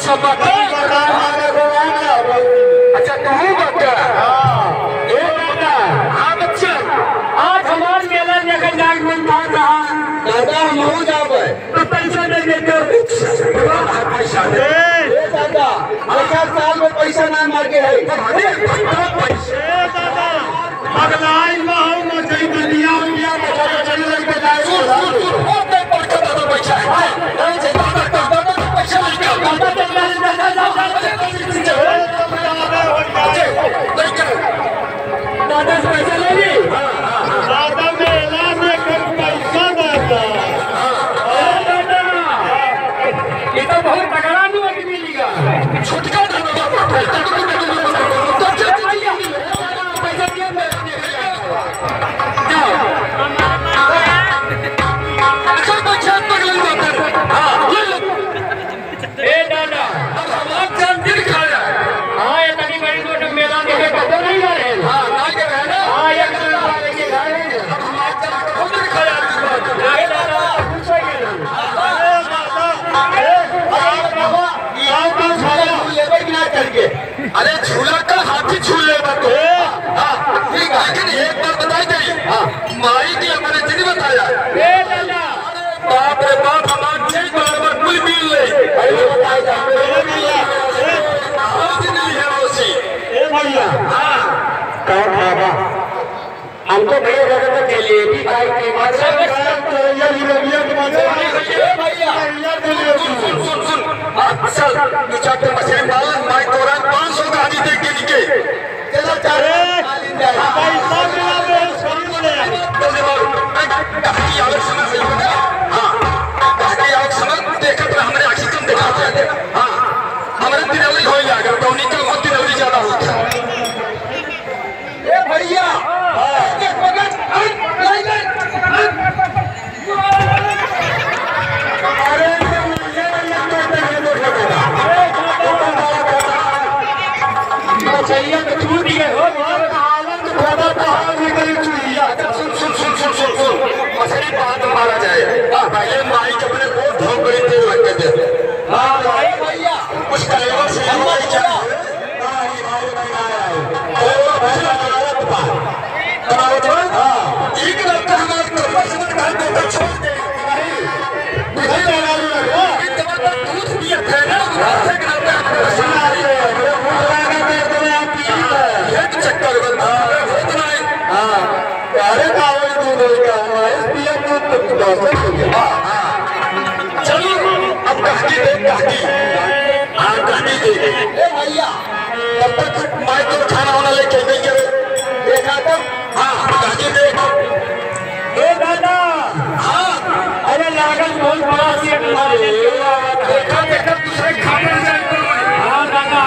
सब बता अच्छा कहूँ बता हाँ बच्चा आज हमारे मेला देखा जाग मन था दादा हम जावे तो पैसा दे देते पैसा दे दादा अच्छा साल में पैसा ना मांगे है पैसे दादा अगलाई माहौल में जई दुनिया दुनिया में चल लेके जाए ओते पर दादा पैसा है नहीं दादा पैसा दादा पैसा ले ली दादा मेला में कम पैसा दादा ये तो बहुत तगड़ा नहीं मिलेगा छुटका अरे झूला का हाथी झूल ले तो लेकिन एक बार बताई गई माई की अपने जिन बताया बाप रे बाप हमारे छह बराबर कुल मिल ले हमको भैया जगह के लिए भी भाई असल चक्कर मछली मालन माई तोरन 500 गाड़ी दे के निके चला चारे पैसा मिला दे शरीर ले गाड़ी आवक समय सही होगा हां गाड़ी आवक समय देखत हमरे आंखी कम दिखाते हैं हां हमारे दिनवरी हो जाएगा टोनी का बहुत दिनवरी ज्यादा होता है ए भैया एक वक्त चाहिए तो छूट गए हो सुन मछली बात मारा जाए पहले माई के अपने बहुत धोख बड़ी तेल लग गए थे भैया कुछ कलेवा से माई चला एक लगता हमारे छोड़ दे दूध पिया थे चलो अब कहानी दे भैया तब तक माई तो खाना वाना लेके नहीं करे देखा तो हाँ कहानी दे दादा हाँ अरे लागल बहुत बड़ा सीट मारे देखा दूसरे खाने हाँ दादा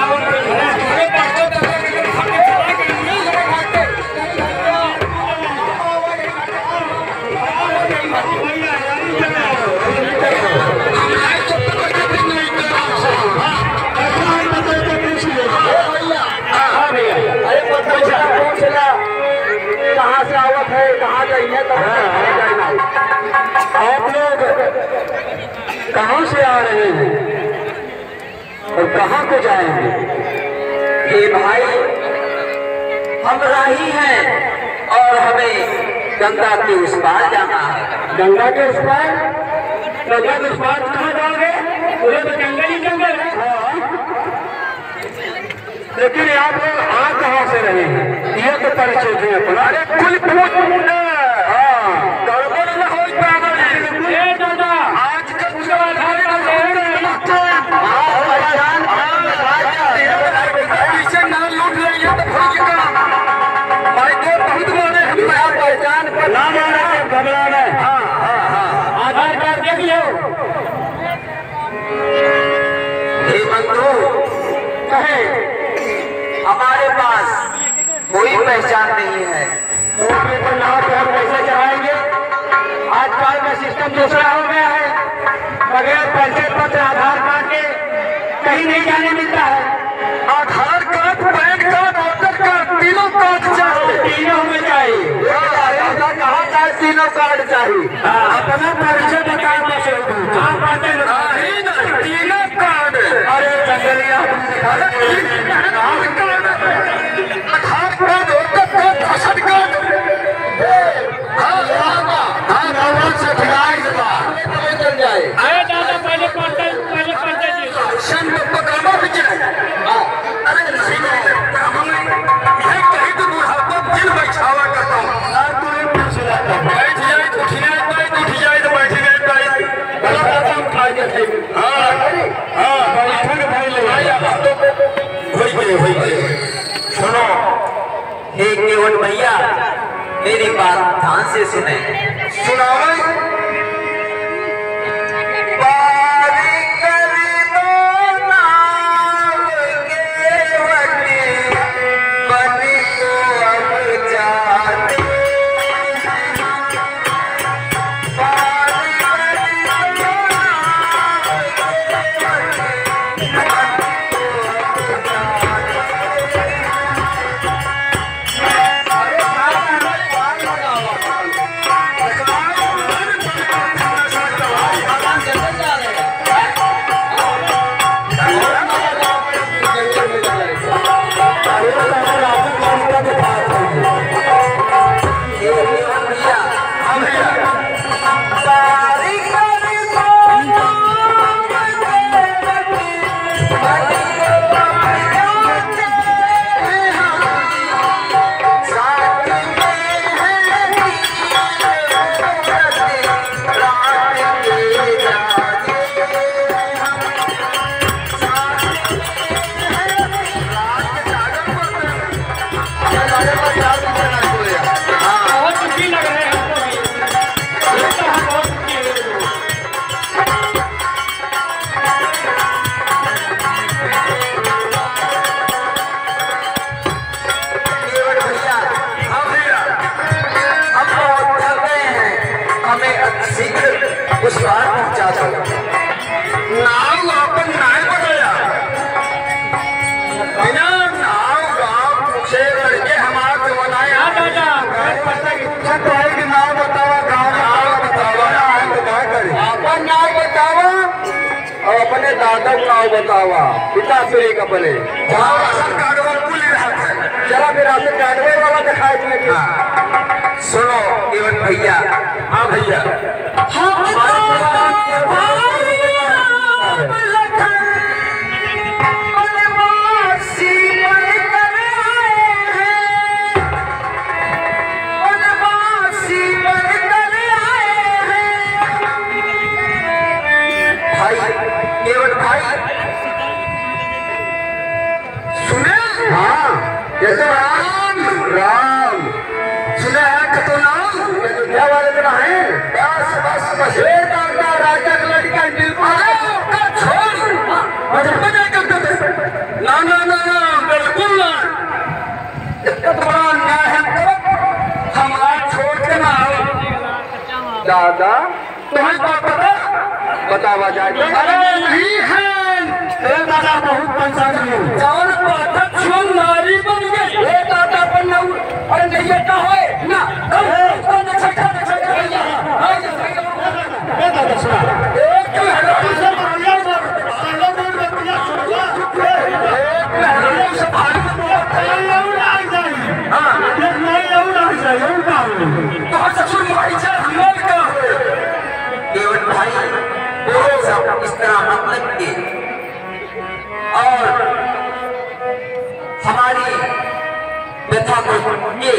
कहाँ से आवत है कहाँ जाइए आप लोग कहाँ से आ रहे हैं और कहाँ को जाएंगे ये भाई हम राही हैं और हमें गंगा के उस पार जाना है गंगा के उस पार गंगा के उस पार कहाँ जाओगे उधर तो जंगल ही जंगल है लेकिन आप लोग आ कहाँ से रहे हैं ये तो परिचय थे अपना अरे कुल पूछ गड़बड़ न हो दादा आज कल पीछे ना लूट रही है तो भाई तो बहुत मारे पहचान पर ना मारे घबराना आधार कार्ड देख लो कहे हमारे पास कोई पहचान नहीं है पर नाव पे हम पैसे चढ़ाएंगे आजकल का सिस्टम दूसरा हो गया है बगैर पैसे पत्र आधार कार्ड के कहीं नहीं जाने मिलता है Aadhaar card PAN card voter card तीनों कार्ड चाहिए तीनों में चाहिए कहाँ चाहिए तीनों कार्ड चाहिए अपना परिचय बताओ तीनों कार्ड अरे सुनो हे केवल भैया, मेरी बात ध्यान से सुने। सुनाओ। उस बार पहुंचा दो। नाव अपन नाव बताया बिना नाव गाँव पूछे लड़के हमारे तो बनाए कि नाव बतावा गाँव नाव बतावा अपन नाव बतावा और अपने दादा को नाव बतावा पिता श्री का बने राशन कार्डवा भूल रहा था। चला फिर राशन कार्डवे वाला दिखाई देंगे। सुनो केवल भैया। हाँ भैया केवल भाई सुने। हाँ जैसे राम राम सुने है कतो नाम अयोध्या वाले दिन है। बस बस बस राजा का लड़का छोड़ ना ना ना ना बिल्कुल ना। इतना बड़ा अन्याय है हमारा छोड़ के ना दादा तुम्हें बात पता बतावा जाए। अरे नहीं है दादा बहुत परेशानी है। चावल पाता छुन नारी बन गई हे दादा बनना। अरे नहीं ये का है ना कौन छक्का हे दादा सुना एक केवल भाई सब इस तरह मतलब के और हमारी व्यथा को ये